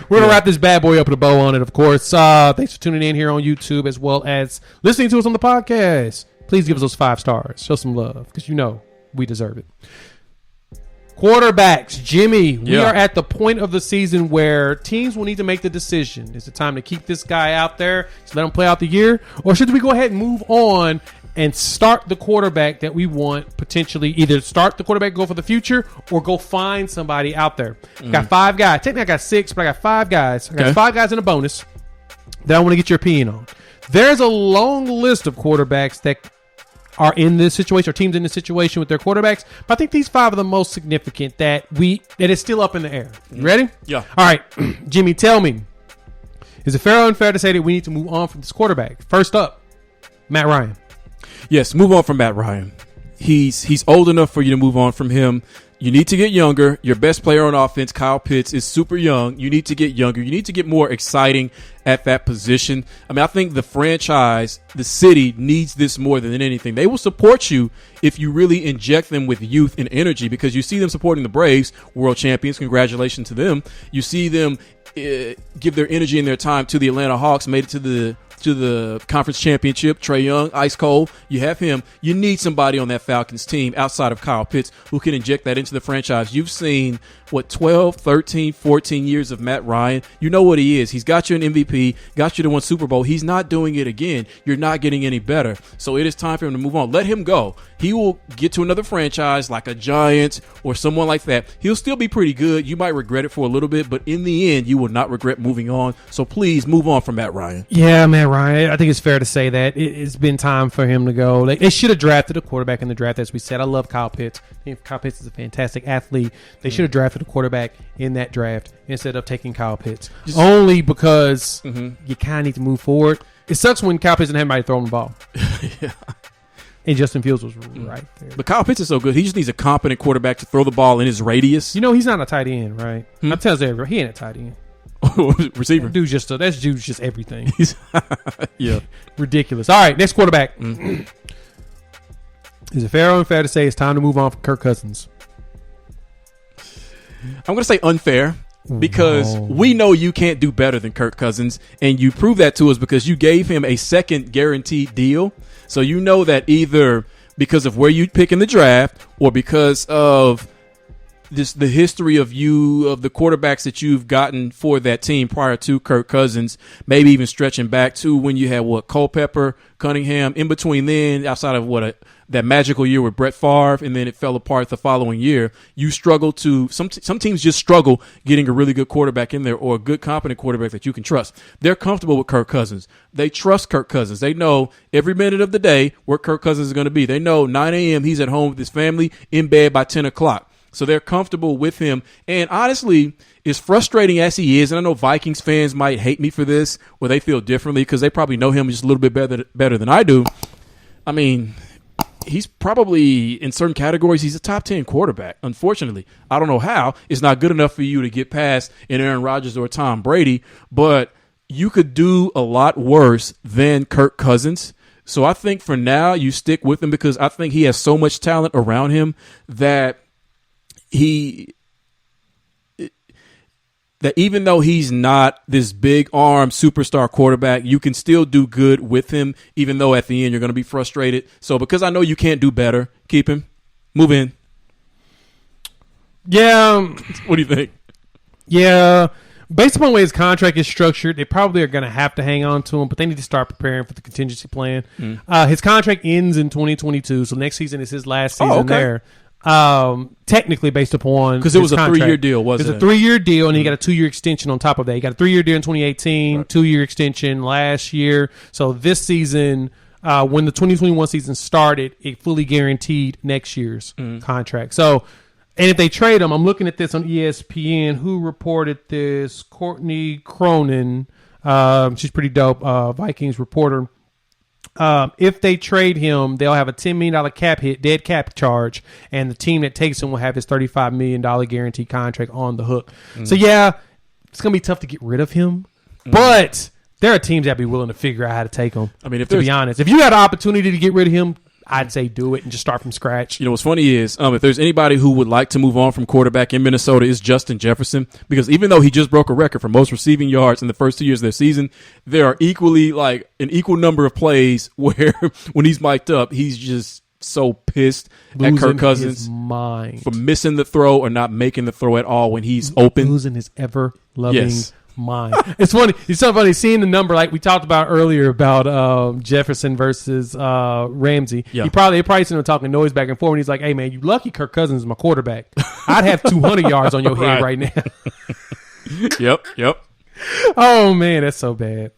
We're going to wrap this bad boy up with a bow on it, of course. Thanks for tuning in here on YouTube as well as listening to us on the podcast. Please give us those 5 stars. Show some love because you know we deserve it. Quarterbacks, Jimmy, we are at the point of the season where teams will need to make the decision. Is it time to keep this guy out there to let him play out the year? Or should we go ahead and move on and start the quarterback that we want, potentially either start the quarterback, go for the future, or go find somebody out there? Got 5 guys. Technically, I got 6, but I got 5 guys. I got 5 guys in a bonus that I want to get your opinion on. There's a long list of quarterbacks that are in this situation, or teams in this situation with their quarterbacks, but I think these 5 are the most significant that is still up in the air. You ready? Yeah. All right, Jimmy, tell me, is it fair or unfair to say that we need to move on from this quarterback? First up, Matt Ryan. Yes, move on from Matt Ryan. He's old enough for you to move on from him. You need to get younger. Your best player on offense, Kyle Pitts, is super young. You need to get younger. You need to get more exciting at that position. I mean, I think the franchise, the city, needs this more than anything. They will support you if you really inject them with youth and energy, because you see them supporting the Braves, world champions. Congratulations to them. You see them give their energy and their time to the Atlanta Hawks, made it to the conference championship. Trae Young, ice cold. You have him. You need somebody on that Falcons team outside of Kyle Pitts who can inject that into the franchise. You've seen, 12, 13, 14 years of Matt Ryan. You know what he is. He's got you an MVP, got you to 1 Super Bowl. He's not doing it again. You're not getting any better. So it is time for him to move on. Let him go. He will get to another franchise like a Giants or someone like that. He'll still be pretty good. You might regret it for a little bit, but in the end, you will not regret moving on. So please move on from Matt Ryan. Yeah, Matt Ryan. I think it's fair to say that it's been time for him to go. They should have drafted a quarterback in the draft, as we said. I love Kyle Pitts. I think Kyle Pitts is a fantastic athlete. They should have drafted a quarterback in that draft instead of taking Kyle Pitts. Only because you kind of need to move forward. It sucks when Kyle Pitts doesn't have anybody throwing the ball. Yeah. And Justin Fields was right there. But Kyle Pitts is so good. He just needs a competent quarterback to throw the ball in his radius. You know, he's not a tight end, right? I tell everyone, he ain't a tight end. Receiver. That dude's just everything. Yeah. Ridiculous. All right, next quarterback. Is it fair or unfair to say it's time to move on from Kirk Cousins? I'm going to say unfair, because we know you can't do better than Kirk Cousins, and you proved that to us because you gave him a second guaranteed deal. So you know that either because of where you pick in the draft or because of the history of the quarterbacks that you've gotten for that team prior to Kirk Cousins, maybe even stretching back to when you had Culpepper, Cunningham, in between then, outside of that magical year with Brett Favre, and then it fell apart the following year. You struggle to some teams just struggle getting a really good quarterback in there, or a good competent quarterback that you can trust. They're comfortable with Kirk Cousins. They trust Kirk Cousins. They know every minute of the day where Kirk Cousins is going to be. They know 9 a.m. he's at home with his family, in bed by 10 o'clock. So they're comfortable with him. And honestly, as frustrating as he is, and I know Vikings fans might hate me for this, or they feel differently because they probably know him just a little bit better than I do. I mean, he's probably, in certain categories, he's a top 10 quarterback. Unfortunately, I don't know how. It's not good enough for you to get past an Aaron Rodgers or Tom Brady, but you could do a lot worse than Kirk Cousins. So I think for now you stick with him, because I think he has so much talent around him that that even though he's not this big arm superstar quarterback, you can still do good with him, even though at the end you're going to be frustrated. So because I know you can't do better, keep him. Move in. Yeah. What do you think? Yeah. Based upon the way his contract is structured, they probably are going to have to hang on to him, but they need to start preparing for the contingency plan. His contract ends in 2022, so next season is his last season there. Technically based upon, because it was a 3-year deal, wasn't it? It was a 3-year deal, and he got a 2-year extension on top of that. He got a 3-year deal in 2018, right. 2-year extension last year. So this season, when the 2021 season started, it fully guaranteed next year's contract. So, and if they trade him, I'm looking at this on ESPN. Who reported this? Courtney Cronin. She's pretty dope. Vikings reporter. If they trade him, they'll have a $10 million cap hit, dead cap charge, and the team that takes him will have his $35 million guaranteed contract on the hook. So, yeah, it's going to be tough to get rid of him, but there are teams that be willing to figure out how to take him. I mean, to be honest, if you had an opportunity to get rid of him, I'd say do it and just start from scratch. You know, what's funny is if there's anybody who would like to move on from quarterback in Minnesota is Justin Jefferson, because even though he just broke a record for most receiving yards in the first 2 years of their season, there are equally like an equal number of plays where when he's mic'd up, he's just so pissed at Kirk Cousins for missing the throw or not making the throw at all when he's open. Losing his ever-loving mind. It's funny. It's so funny seeing the number like we talked about earlier about Jefferson versus Ramsey. Yeah. They probably seen him talking noise back and forth, and he's like, "Hey man, you lucky Kirk Cousins is my quarterback. I'd have 200 yards on your head right now." Yep. Oh man, that's so bad.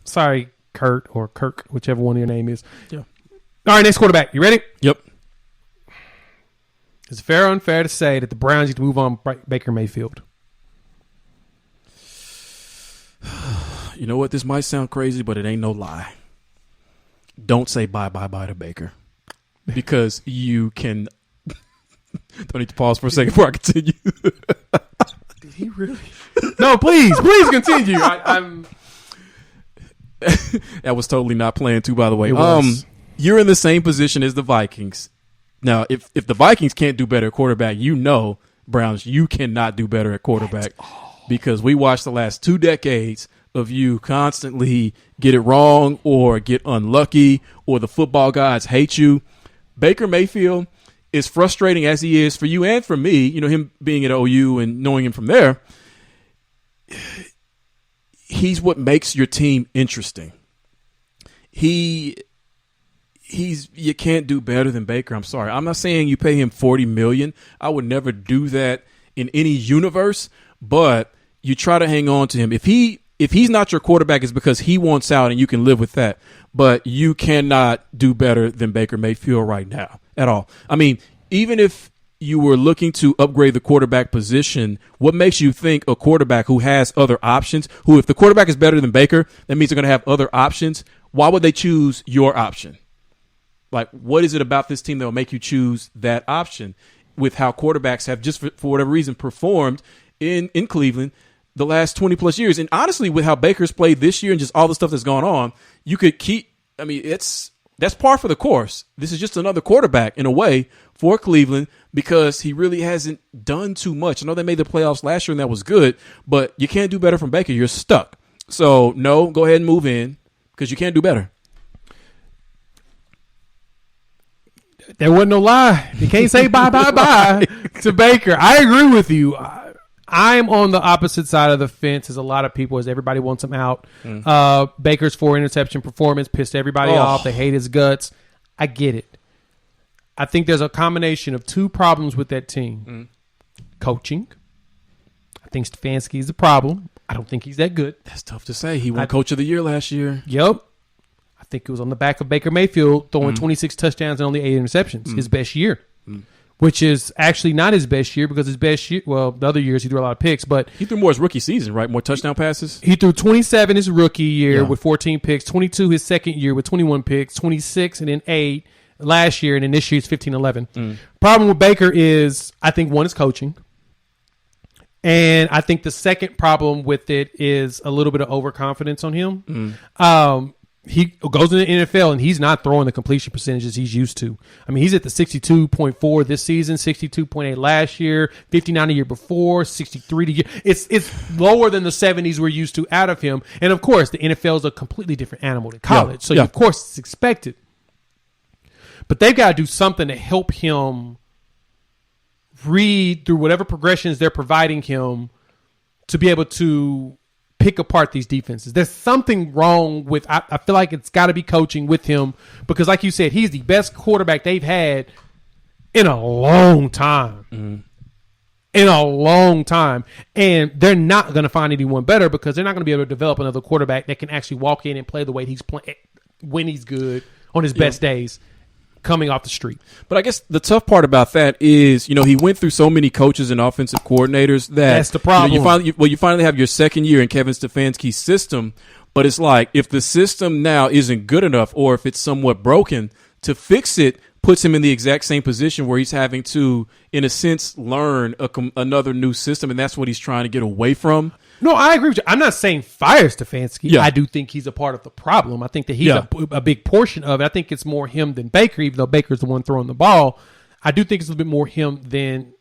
Sorry, Kurt or Kirk, whichever one your name is. Yeah. All right, next quarterback. You ready? Yep. Is it fair or unfair to say that the Browns need to move on Baker Mayfield? You know what? This might sound crazy, but it ain't no lie. Don't say bye to Baker, because you can. Don't need to pause for a second before I continue. Did he really? No, please continue. I'm. That was totally not planned too, by the way. It was. You're in the same position as the Vikings. Now, if the Vikings can't do better at quarterback, Browns, you cannot do better at quarterback, because we watched the last 2 decades of you constantly get it wrong or get unlucky or the football gods hate you. Baker Mayfield, as frustrating as he is for you and for me, you know, him being at OU and knowing him from there, he's what makes your team interesting. You can't do better than Baker. I'm sorry. I'm not saying you pay him $40 million. I would never do that in any universe, but you try to hang on to him. If he's not your quarterback, it's because he wants out, and you can live with that. But you cannot do better than Baker Mayfield right now at all. I mean, even if you were looking to upgrade the quarterback position, what makes you think a quarterback who has other options, who if the quarterback is better than Baker, that means they're going to have other options, why would they choose your option? Like, what is it about this team that will make you choose that option with how quarterbacks have just for whatever reason performed in Cleveland the last 20 plus years? And honestly, with how Baker's played this year and just all the stuff that's gone on, you could keep, I mean, that's par for the course. This is just another quarterback in a way for Cleveland, because he really hasn't done too much. I know they made the playoffs last year and that was good, but you can't do better from Baker. You're stuck. So no, go ahead and move in, because you can't do better. There wasn't no lie. You can't say bye to Baker. I agree with you. I'm on the opposite side of the fence as a lot of people, as everybody wants him out. Baker's 4-interception performance pissed everybody off. They hate his guts. I get it. I think there's a combination of 2 problems with that team. Coaching. I think Stefanski is the problem. I don't think he's that good. That's tough to say. He won Coach of the Year last year. Yep. I think it was on the back of Baker Mayfield throwing 26 touchdowns and only 8 interceptions. His best year. Which is actually not his best year, because his best year, well, the other years he threw a lot of picks, but he threw more his rookie season, right? More touchdown passes. He threw 27 his rookie year with 14 picks, 22 his second year with 21 picks, 26 and then 8 last year, and then this year's 15-11. Problem with Baker is, I think one is coaching, and I think the second problem with it is a little bit of overconfidence on him. He goes in the NFL and he's not throwing the completion percentages he's used to. I mean, he's at the 62.4 this season, 62.8 last year, 59 the year before, 63 the year. It's lower than the 70s we're used to out of him. And of course, the NFL is a completely different animal than college. So of course it's expected. But they've got to do something to help him read through whatever progressions they're providing him to be able to pick apart these defenses. There's something wrong with, I feel like it's got to be coaching with him, because like you said, he's the best quarterback they've had in a long time. In a long time. And they're not going to find anyone better, because they're not going to be able to develop another quarterback that can actually walk in and play the way he's playing when he's good on his best days, coming off the street. But I guess the tough part about that is, you know, he went through so many coaches and offensive coordinators that's the problem. You finally have your second year in Kevin Stefanski's system, but it's like, if the system now isn't good enough, or if it's somewhat broken, to fix it puts him in the exact same position where he's having to, in a sense, learn another new system, and that's what he's trying to get away from. No, I agree with you. I'm not saying fire Stefanski. Yeah. I do think he's a part of the problem. I think that he's a big portion of it. I think it's more him than Baker, even though Baker's the one throwing the ball. I do think it's a little bit more him than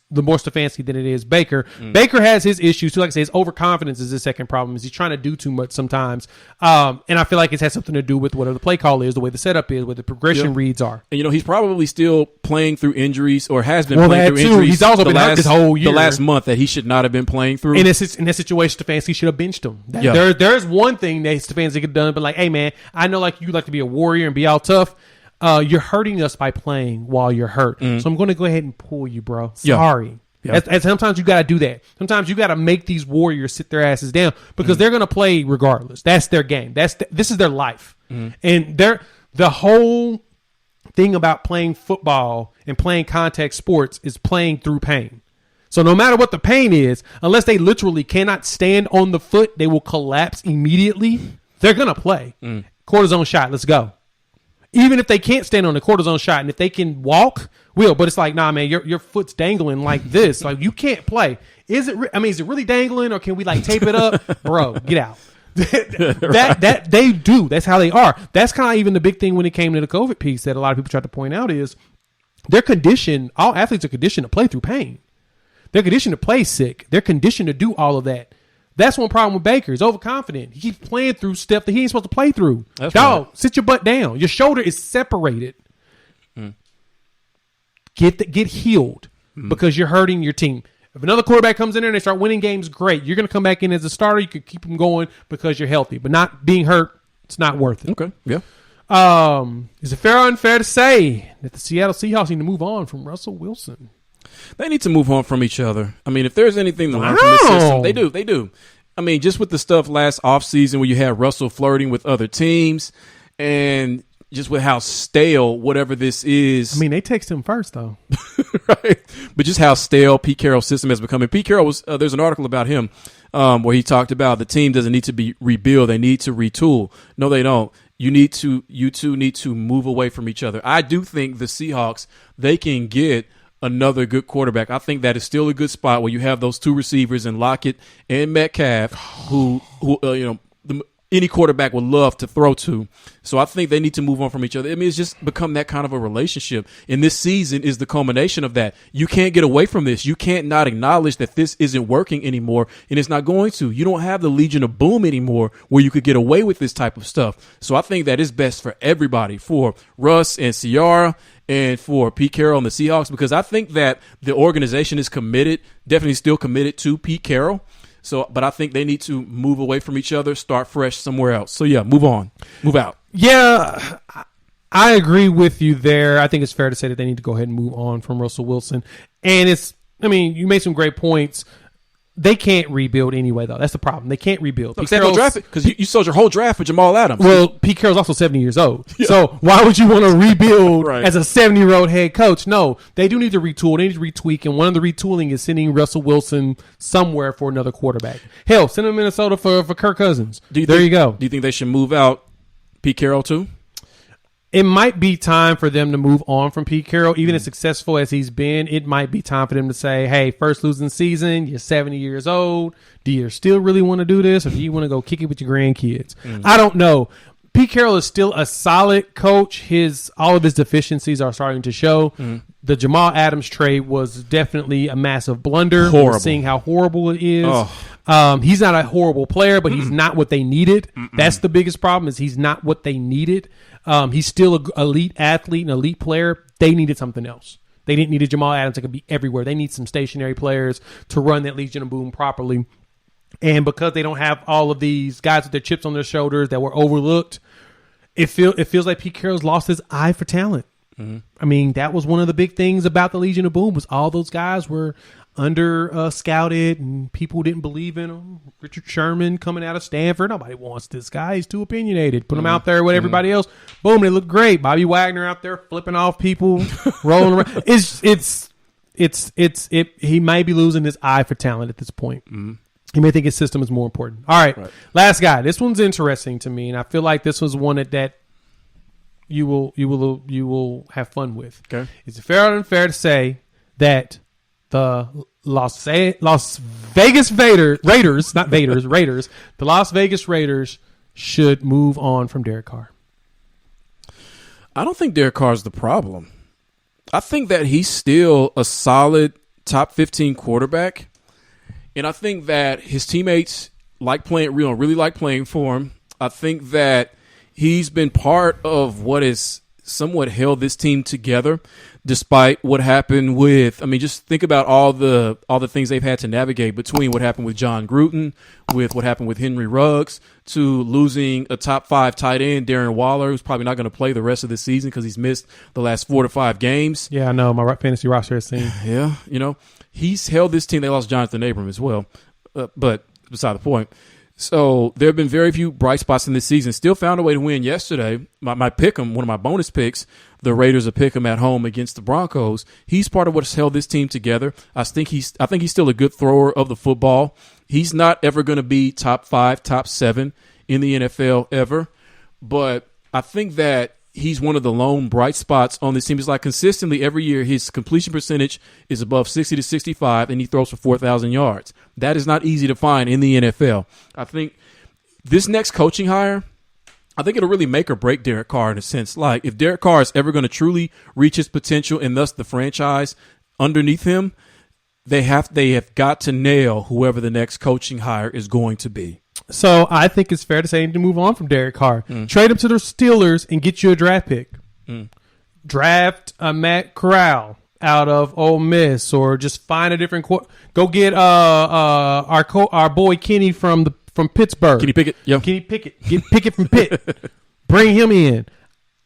the more Stefanski than it is Baker. Baker has his issues too. Like I say, his overconfidence is his second problem. Is he's trying to do too much sometimes, and I feel like it has something to do with whatever the play call is, the way the setup is, what the progression reads are. And he's probably still playing through injuries, or has been playing through injuries. He's also been hurt this whole year. The last month that he should not have been playing through. In that situation, Stefanski should have benched him. There's one thing that Stefanski could have done, but like, hey man, I know like you like to be a warrior and be all tough. You're hurting us by playing while you're hurt, so I'm going to go ahead and pull you, bro. Sorry. Yeah. And sometimes you got to do that. Sometimes you got to make these warriors sit their asses down because they're going to play regardless. That's their game. This is their life. And the whole thing about playing football and playing contact sports is playing through pain. So no matter what the pain is, unless they literally cannot stand on the foot, they will collapse immediately. They're going to play. Cortisone shot. Let's go. Even if they can't stand on the cortisone shot, and if they can walk, but it's like, nah, man, your foot's dangling like this. Like, you can't play. Is it really dangling, or can we like tape it up? Bro, get out. that they do. That's how they are. That's kind of even the big thing when it came to the COVID piece that a lot of people try to point out is they're conditioned. All athletes are conditioned to play through pain. They're conditioned to play sick. They're conditioned to do all of that. That's one problem with Baker. He's overconfident. He keeps playing through stuff that he ain't supposed to play through. That's Dog, right. Sit your butt down. Your shoulder is separated. Get healed because you're hurting your team. If another quarterback comes in there and they start winning games, great. You're going to come back in as a starter. You could keep them going because you're healthy. But not being hurt, it's not worth it. Okay, yeah. Is it fair or unfair to say that the Seattle Seahawks need to move on from Russell Wilson? They need to move on from each other. I mean, if there's anything to learn from this system, they do. They do. I mean, just with the stuff last offseason where you had Russell flirting with other teams and just with how stale whatever this is. I mean, they text him first, though. Right. But just how stale Pete Carroll's system has become. And Pete Carroll there's an article about him where he talked about the team doesn't need to be rebuilt. They need to retool. No, they don't. You two need to move away from each other. I do think the Seahawks, they can get another good quarterback. I think that is still a good spot where you have those two receivers in Lockett and Metcalf, who any quarterback would love to throw to. So I think they need to move on from each other. I mean, it's just become that kind of a relationship. And this season is the culmination of that. You can't get away from this. You can't not acknowledge that this isn't working anymore, and it's not going to. You don't have the Legion of Boom anymore where you could get away with this type of stuff. So I think that is best for everybody, for Russ and Ciara and for Pete Carroll and the Seahawks, because I think that the organization is committed, definitely still committed to Pete Carroll. But I think they need to move away from each other, start fresh somewhere else. So, yeah, move on. Move out. Yeah, I agree with you there. I think it's fair to say that they need to go ahead and move on from Russell Wilson. And you made some great points. They can't rebuild anyway, though. That's the problem. They can't rebuild. Because you sold your whole draft for Jamal Adams. Well, Pete Carroll's also 70 years old. Yeah. So why would you want to rebuild as a 70-year-old head coach? No, they do need to retool. They need to retweak. And one of the retooling is sending Russell Wilson somewhere for another quarterback. Hell, send him to Minnesota for Kirk Cousins. You go. Do you think they should move out Pete Carroll too? It might be time for them to move on from Pete Carroll. Even as successful as he's been, it might be time for them to say, hey, first losing season, you're 70 years old. Do you still really want to do this, or do you want to go kick it with your grandkids? I don't know. Pete Carroll is still a solid coach. All of his deficiencies are starting to show. The Jamal Adams trade was definitely a massive blunder. Horrible. Seeing how horrible it is. Oh. He's not a horrible player, but he's not what they needed. That's the biggest problem, is he's not what they needed. He's still an elite athlete, an elite player. They needed something else. They didn't need a Jamal Adams that could be everywhere. They need some stationary players to run that Legion of Boom properly. And because they don't have all of these guys with their chips on their shoulders that were overlooked, it feels like Pete Carroll's lost his eye for talent. I mean, that was one of the big things about the Legion of Boom, was all those guys were under scouted and people didn't believe in them. Richard Sherman coming out of Stanford. Nobody wants this guy. He's too opinionated. Put him out there with everybody else. Boom, they look great. Bobby Wagner out there flipping off people, rolling around. He might be losing his eye for talent at this point. He may think his system is more important. All right. Last guy. This one's interesting to me, and I feel like this was one that you will have fun with. Okay. Is it fair or unfair to say that the Las Vegas Raiders, not Vaders, Raiders. The Las Vegas Raiders should move on from Derek Carr? I don't think Derek Carr is the problem. I think that he's still a solid top 15 quarterback. And I think that his teammates really like playing for him. I think that he's been part of what has somewhat held this team together, despite what happened with. I mean, just think about all the things they've had to navigate between what happened with John Gruden, with what happened with Henry Ruggs, to losing a top 5 tight end, Darren Waller, who's probably not going to play the rest of the season because he's missed the last 4 to 5 games. Yeah, I know. My fantasy roster has seen. Yeah, he's held this team. They lost Jonathan Abram as well, but beside the point. So there have been very few bright spots in this season. Still found a way to win yesterday. My pick'em, one of my bonus picks, the Raiders are pick'em at home against the Broncos. He's part of what's held this team together. I think he's still a good thrower of the football. He's not ever going to be top 5, top 7 in the NFL ever, but I think that he's one of the lone bright spots on this team. It's like consistently every year his completion percentage is above 60 to 65, and he throws for 4,000 yards. That is not easy to find in the NFL. I think this next coaching hire, I think it'll really make or break Derek Carr in a sense. Like, if Derek Carr is ever going to truly reach his potential and thus the franchise underneath him, they have got to nail whoever the next coaching hire is going to be. So I think it's fair to say to move on from Derek Carr. Trade him to the Steelers and get you a draft pick. Draft a Matt Corral out of Ole Miss, or just find a different go get our boy Kenny from Pittsburgh. Kenny Pickett. Yep. Kenny Pickett. Get Pickett from Pitt. Bring him in.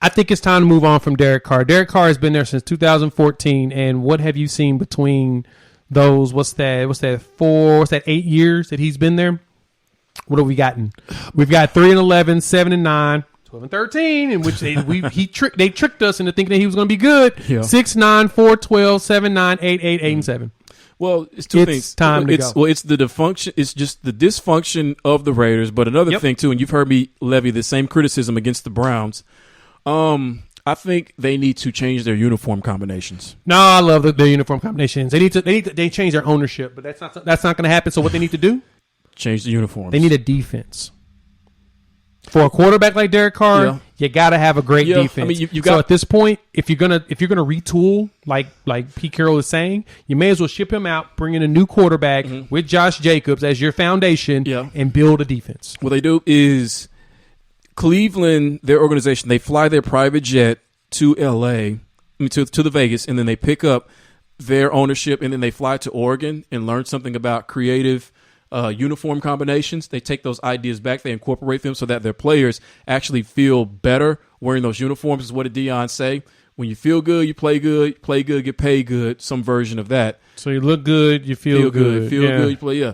I think it's time to move on from Derek Carr. Derek Carr has been there since 2014, and what have you seen between those? What's that 8 years that he's been there? What have we gotten? We've got 3-11, 7-9, 12-13, in which they tricked us into thinking that he was going to be good. Yeah. 6-9, 4-12, 7-9, 8-8, 8-7. Well, it's two things. It's time to go. Well, it's the dysfunction. It's just the dysfunction of the Raiders. But another thing too, and you've heard me levy the same criticism against the Browns. I think they need to change their uniform combinations. No, I love their uniform combinations. They change their ownership, but that's not going to happen. So what they need to do? Change the uniforms. They need a defense. For a quarterback like Derek Carr, you got to have a great defense. I mean, so at this point, if you're gonna retool, like Pete Carroll is saying, you may as well ship him out, bring in a new quarterback with Josh Jacobs as your foundation, and build a defense. What they do is Cleveland, their organization, they fly their private jet to L.A., to the Vegas, and then they pick up their ownership, and then they fly to Oregon and learn something about creative uniform combinations. They take those ideas back, they incorporate them so that their players actually feel better wearing those uniforms. Is what did Deion say? When you feel good, you play good, get paid good, some version of that. So you look good, you feel good. Feel good, you play,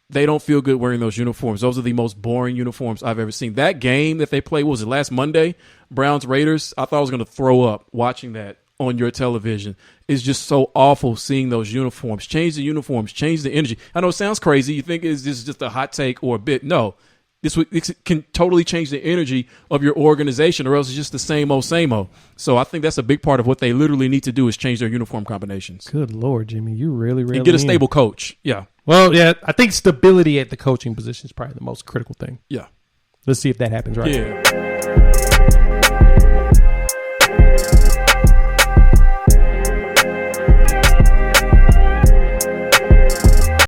They don't feel good wearing those uniforms. Those are the most boring uniforms I've ever seen. That game that they played, what was it, last Monday? Browns-Raiders, I thought I was going to throw up watching that on your television. It's just so awful seeing those uniforms. Change the uniforms, change the energy. I know it sounds crazy. You think this is just a hot take or a bit. No, this can totally change the energy of your organization, or else it's just the same old, same old. So I think that's a big part of what they literally need to do is change their uniform combinations. Good Lord, Jimmy. You really and get a stable coach. Yeah. Well, yeah, I think stability at the coaching position is probably the most critical thing. Yeah. Let's see if that happens right. Yeah.